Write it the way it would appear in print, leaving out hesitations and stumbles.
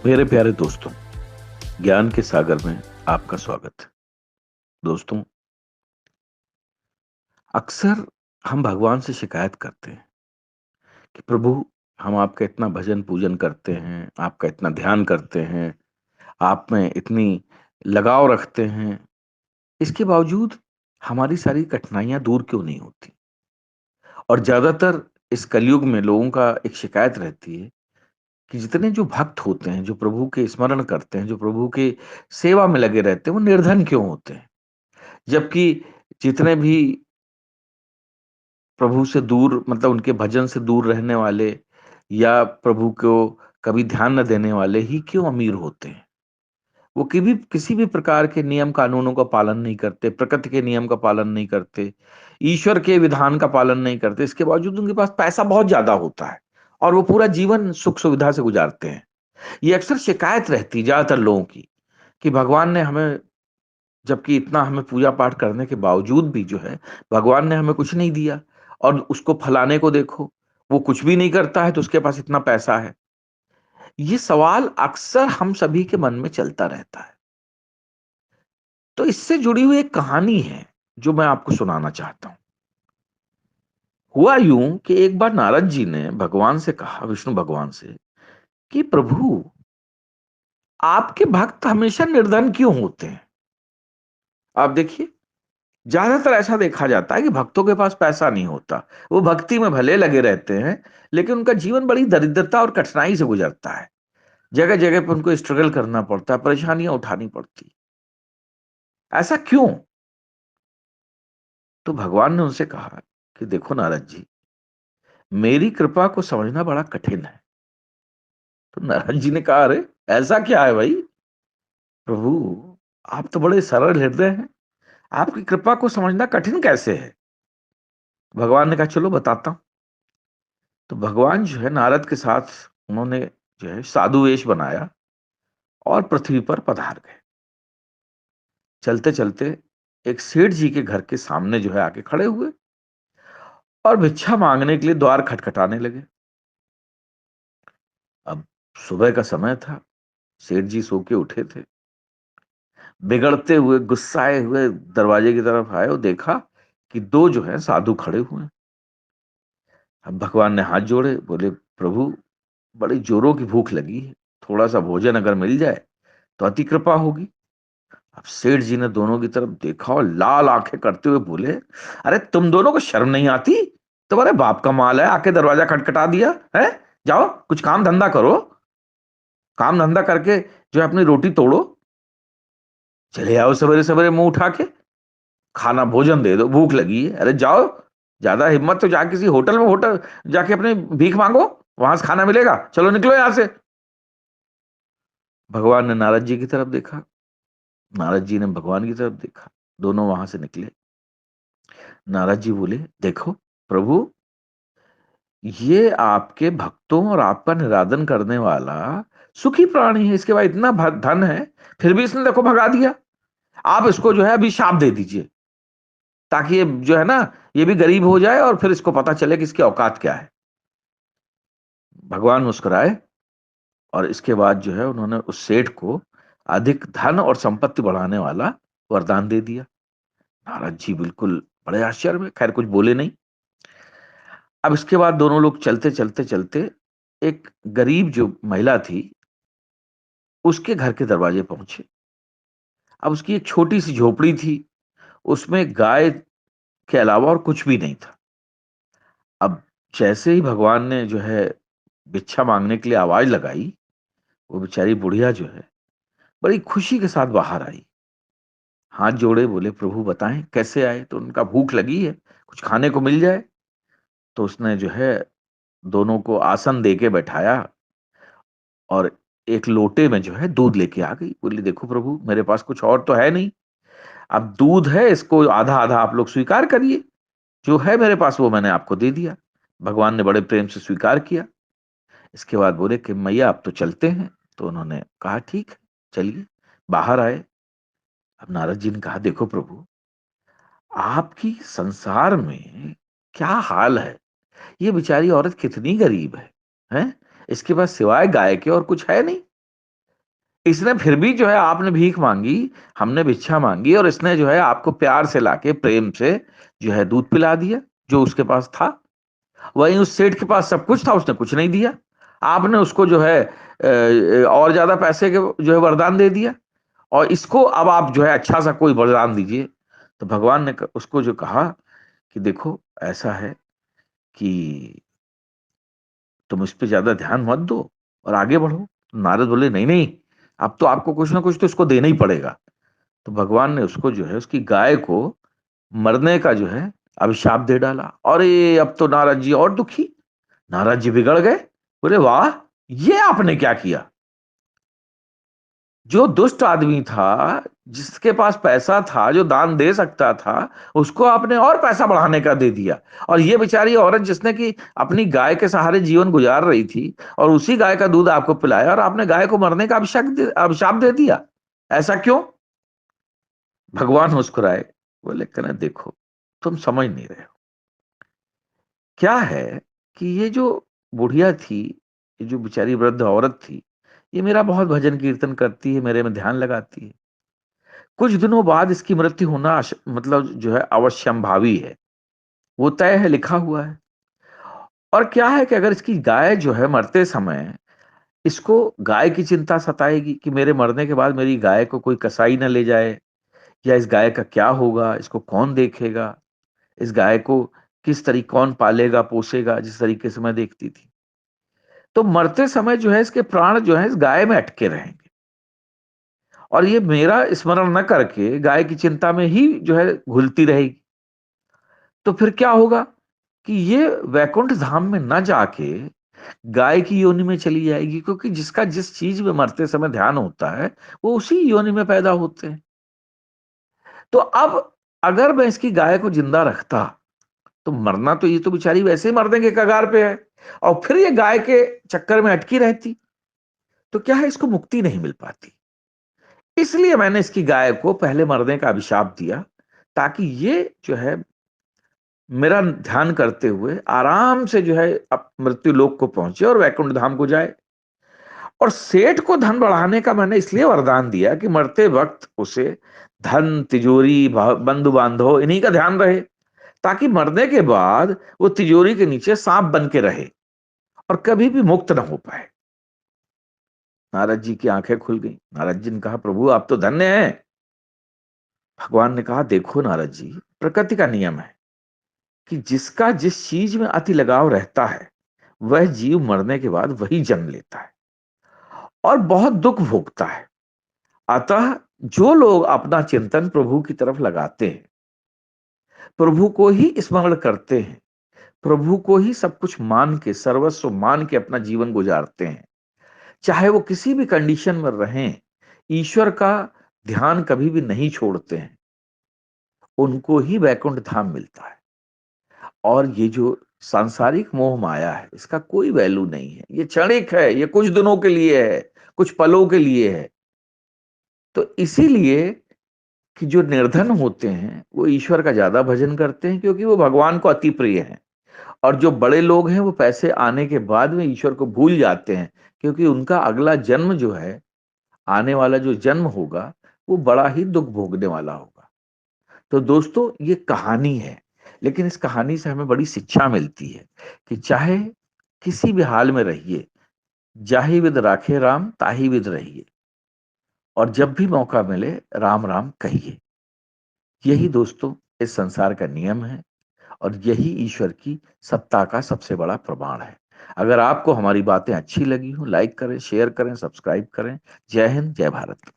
मेरे प्यारे दोस्तों, ज्ञान के सागर में आपका स्वागत है। दोस्तों, अक्सर हम भगवान से शिकायत करते हैं कि प्रभु, हम आपका इतना भजन पूजन करते हैं, आपका इतना ध्यान करते हैं, आप में इतनी लगाव रखते हैं, इसके बावजूद हमारी सारी कठिनाइयां दूर क्यों नहीं होती? और ज्यादातर इस कलयुग में लोगों का एक शिकायत रहती है कि जितने जो भक्त होते हैं, जो प्रभु के स्मरण करते हैं, जो प्रभु के सेवा में लगे रहते हैं, वो निर्धन क्यों होते हैं? जबकि जितने भी प्रभु से दूर, मतलब उनके भजन से दूर रहने वाले या प्रभु को कभी ध्यान न देने वाले ही क्यों अमीर होते हैं? वो कभी किसी भी प्रकार के नियम कानूनों का पालन नहीं करते, प्रकृति के नियम का पालन नहीं करते, ईश्वर के विधान का पालन नहीं करते। इसके बावजूद उनके पास पैसा बहुत ज्यादा होता है और वो पूरा जीवन सुख सुविधा से गुजारते हैं। ये अक्सर शिकायत रहती है ज्यादातर लोगों की कि भगवान ने हमें, जबकि इतना हमें पूजा पाठ करने के बावजूद भी जो है, भगवान ने हमें कुछ नहीं दिया। और उसको फलाने को देखो, वो कुछ भी नहीं करता है तो उसके पास इतना पैसा है। ये सवाल अक्सर हम सभी के मन में चलता रहता है। तो इससे जुड़ी हुई एक कहानी है जो मैं आपको सुनाना चाहता हूं। हुआ यूं कि एक बार नारद जी ने भगवान से कहा, विष्णु भगवान से, कि प्रभु, आपके भक्त हमेशा निर्धन क्यों होते हैं? आप देखिए, ज्यादातर ऐसा देखा जाता है कि भक्तों के पास पैसा नहीं होता। वो भक्ति में भले लगे रहते हैं, लेकिन उनका जीवन बड़ी दरिद्रता और कठिनाई से गुजरता है। जगह जगह पर उनको स्ट्रगल करना पड़ता है, परेशानियां उठानी पड़ती। ऐसा क्यों? तो भगवान ने उनसे कहा कि देखो नारद जी, मेरी कृपा को समझना बड़ा कठिन है। तो नारद जी ने कहा, अरे ऐसा क्या है भाई? प्रभु, आप तो बड़े सरल हृदय हैं, आपकी कृपा को समझना कठिन कैसे है? भगवान ने कहा, चलो बताता हूं। तो भगवान जो है नारद के साथ, उन्होंने जो है साधु वेश बनाया और पृथ्वी पर पधार गए। चलते चलते एक सेठ जी के घर के सामने जो है आके खड़े हुए और भिक्षा मांगने के लिए द्वार खटखटाने लगे। अब सुबह का समय था, सेठ जी सो के उठे थे। बिगड़ते हुए, गुस्साए हुए दरवाजे की तरफ आए और देखा कि दो जो है साधु खड़े हुए हैं। अब भगवान ने हाथ जोड़े, बोले, प्रभु, बड़ी जोरों की भूख लगी है, थोड़ा सा भोजन अगर मिल जाए तो अति कृपा होगी। अब सेठ जी ने दोनों की तरफ देखा और लाल आंखें करते हुए बोले, अरे तुम दोनों को शर्म नहीं आती? तुम्हारे बाप का माल है, आके दरवाजा खटखटा दिया है। जाओ कुछ काम धंधा करो, काम धंधा करके जो है अपनी रोटी तोड़ो। चले आओ सवेरे सवेरे मुंह उठा के, खाना भोजन दे दो, भूख लगी है। अरे जाओ, ज्यादा हिम्मत तो जाके किसी होटल में, होटल जाके अपने भीख मांगो, वहां से खाना मिलेगा। चलो निकलो यहां से। भगवान ने नारद जी की तरफ देखा, नारद जी ने भगवान की तरफ देखा, दोनों वहां से निकले। नारद जी बोले, देखो प्रभु, ये आपके भक्तों और आपका निरादन करने वाला सुखी प्राणी है, इसके बाद इतना धन है, फिर भी इसने देखो भगा दिया। आप इसको जो है अभी शाप दे दीजिए, ताकि ये जो है ना, ये भी गरीब हो जाए और फिर इसको पता चले कि इसकी औकात क्या है। भगवान मुस्कुराए और इसके बाद जो है उन्होंने उस सेठ को अधिक धन और संपत्ति बढ़ाने वाला वरदान दे दिया। नारद जी बिल्कुल बड़े आश्चर्य में, खैर कुछ बोले नहीं। अब इसके बाद दोनों लोग चलते चलते चलते एक गरीब जो महिला थी, उसके घर के दरवाजे पहुंचे। अब उसकी एक छोटी सी झोपड़ी थी, उसमें गाय के अलावा और कुछ भी नहीं था। अब जैसे ही भगवान ने जो है भिक्षा मांगने के लिए आवाज लगाई, वो बेचारी बुढ़िया जो है बड़ी खुशी के साथ बाहर आई, हाथ जोड़े, बोले, प्रभु बताएं कैसे आए? तो उनका भूख लगी है, कुछ खाने को मिल जाए। तो उसने जो है दोनों को आसन दे के बैठाया और एक लोटे में जो है दूध लेके आ गई। बोली, देखो प्रभु, मेरे पास कुछ और तो है नहीं, अब दूध है, इसको आधा आधा आप लोग स्वीकार करिए, जो है मेरे पास वो मैंने आपको दे दिया। भगवान ने बड़े प्रेम से स्वीकार किया। इसके बाद बोले कि मैया अब तो चलते हैं। तो उन्होंने कहा, ठीक है, चलिए। बाहर आए। अब नारद जी ने कहा, देखो प्रभु, आपकी संसार में क्या हाल है? ये बेचारी औरत कितनी गरीब है, हैं? इसके पास सिवाय गाय के और कुछ है नहीं। इसने फिर भी जो है, आपने भीख मांगी, हमने भिक्षा मांगी, और इसने जो है आपको प्यार से लाके प्रेम से जो है दूध पिला दिया जो उसके पास था। वहीं उस सेठ के पास सब कुछ था, उसने कुछ नहीं दिया। आपने उसको जो है और ज्यादा पैसे के जो है वरदान दे दिया, और इसको अब आप जो है अच्छा सा कोई वरदान दीजिए। तो भगवान ने उसको जो कहा कि देखो ऐसा है कि तुम इस पे ज्यादा ध्यान मत दो और आगे बढ़ो। तो नारद बोले नहीं नहीं, अब तो आपको कुछ ना कुछ तो इसको देना ही पड़ेगा। तो भगवान ने उसको जो है उसकी गाय को मरने का जो है अभिशाप दे डाला। अरे अब तो नारद जी और दुखी, नारद जी बिगड़ गए। बोले वाह, ये आपने क्या किया? जो दुष्ट आदमी था, जिसके पास पैसा था, जो दान दे सकता था, उसको आपने और पैसा बढ़ाने का दे दिया। और ये बेचारी औरत जिसने कि अपनी गाय के सहारे जीवन गुजार रही थी, और उसी गाय का दूध आपको पिलाया, और आपने गाय को मरने का अभिशाप दे दिया। ऐसा क्यों? भगवान मुस्कुराए, बोले कहना देखो, तुम समझ नहीं रहे हो। क्या है कि ये जो बुढ़िया थी, ये जो बेचारी वृद्ध औरत थी, ये मेरा बहुत भजन कीर्तन करती है, मेरे में ध्यान लगाती है। कुछ दिनों बाद इसकी मृत्यु होना मतलब जो है अवश्यंभावी है, वो तय है, लिखा हुआ है। और क्या है कि अगर इसकी गाय जो है मरते समय, इसको गाय की चिंता सताएगी कि मेरे मरने के बाद मेरी गाय को कोई कसाई न ले जाए, या इस गाय का क्या होगा, इसको कौन देखेगा, इस गाय को किस तरीके कौन पालेगा पोसेगा, जिस तरीके से मैं देखती थी। तो मरते समय जो है इसके प्राण जो है इस गाय में अटके रहेंगे, और ये मेरा स्मरण न करके गाय की चिंता में ही जो है घुलती रहेगी। तो फिर क्या होगा कि ये वैकुंठ धाम में न जाके गाय की योनि में चली जाएगी, क्योंकि जिसका जिस चीज में मरते समय ध्यान होता है, वो उसी योनि में पैदा होते हैं। तो अब अगर मैं इसकी गाय को जिंदा रखता, तो मरना तो ये तो बेचारी वैसे ही मरने के कगार पे है, और फिर ये गाय के चक्कर में अटकी रहती, तो क्या है, इसको मुक्ति नहीं मिल पाती। इसलिए मैंने इसकी गाय को पहले मरने का अभिशाप दिया, ताकि ये जो है मेरा ध्यान करते हुए आराम से जो है अब मृत्यु लोक को पहुंचे और वैकुंठ धाम को जाए। और सेठ को धन बढ़ाने का मैंने इसलिए वरदान दिया कि मरते वक्त उसे धन, तिजोरी, बंधु बांधव इन्हीं का ध्यान रहे, ताकि मरने के बाद वो तिजोरी के नीचे सांप बन के रहे और कभी भी मुक्त ना हो पाए। नारद जी की आंखें खुल गई। नारद जी ने कहा प्रभु आप तो धन्य हैं। भगवान ने कहा देखो नारद जी, प्रकृति का नियम है कि जिसका जिस चीज में अति लगाव रहता है, वह जीव मरने के बाद वही जन्म लेता है और बहुत दुख भोगता है। अतः जो लोग अपना चिंतन प्रभु की तरफ लगाते हैं, प्रभु को ही स्मरण करते हैं, प्रभु को ही सब कुछ मान के, सर्वस्व मान के अपना जीवन गुजारते हैं, चाहे वो किसी भी कंडीशन में रहें, ईश्वर का ध्यान कभी भी नहीं छोड़ते हैं, उनको ही वैकुंठ धाम मिलता है। और ये जो सांसारिक मोह माया है, इसका कोई वैल्यू नहीं है, ये क्षणिक है, ये कुछ दिनों के लिए है, कुछ पलों के लिए है। तो इसीलिए कि जो निर्धन होते हैं वो ईश्वर का ज्यादा भजन करते हैं, क्योंकि वो भगवान को अति प्रिय हैं। और जो बड़े लोग हैं वो पैसे आने के बाद में ईश्वर को भूल जाते हैं, क्योंकि उनका अगला जन्म जो है, आने वाला जो जन्म होगा, वो बड़ा ही दुख भोगने वाला होगा। तो दोस्तों ये कहानी है, लेकिन इस कहानी से हमें बड़ी शिक्षा मिलती है कि चाहे किसी भी हाल में रहिए, जाहि विद राखे राम ताहि विद रहिए, और जब भी मौका मिले राम राम कहिए। यही दोस्तों इस संसार का नियम है, और यही ईश्वर की सत्ता का सबसे बड़ा प्रमाण है। अगर आपको हमारी बातें अच्छी लगी हो, लाइक करें, शेयर करें, सब्सक्राइब करें। जय हिंद, जय भारत।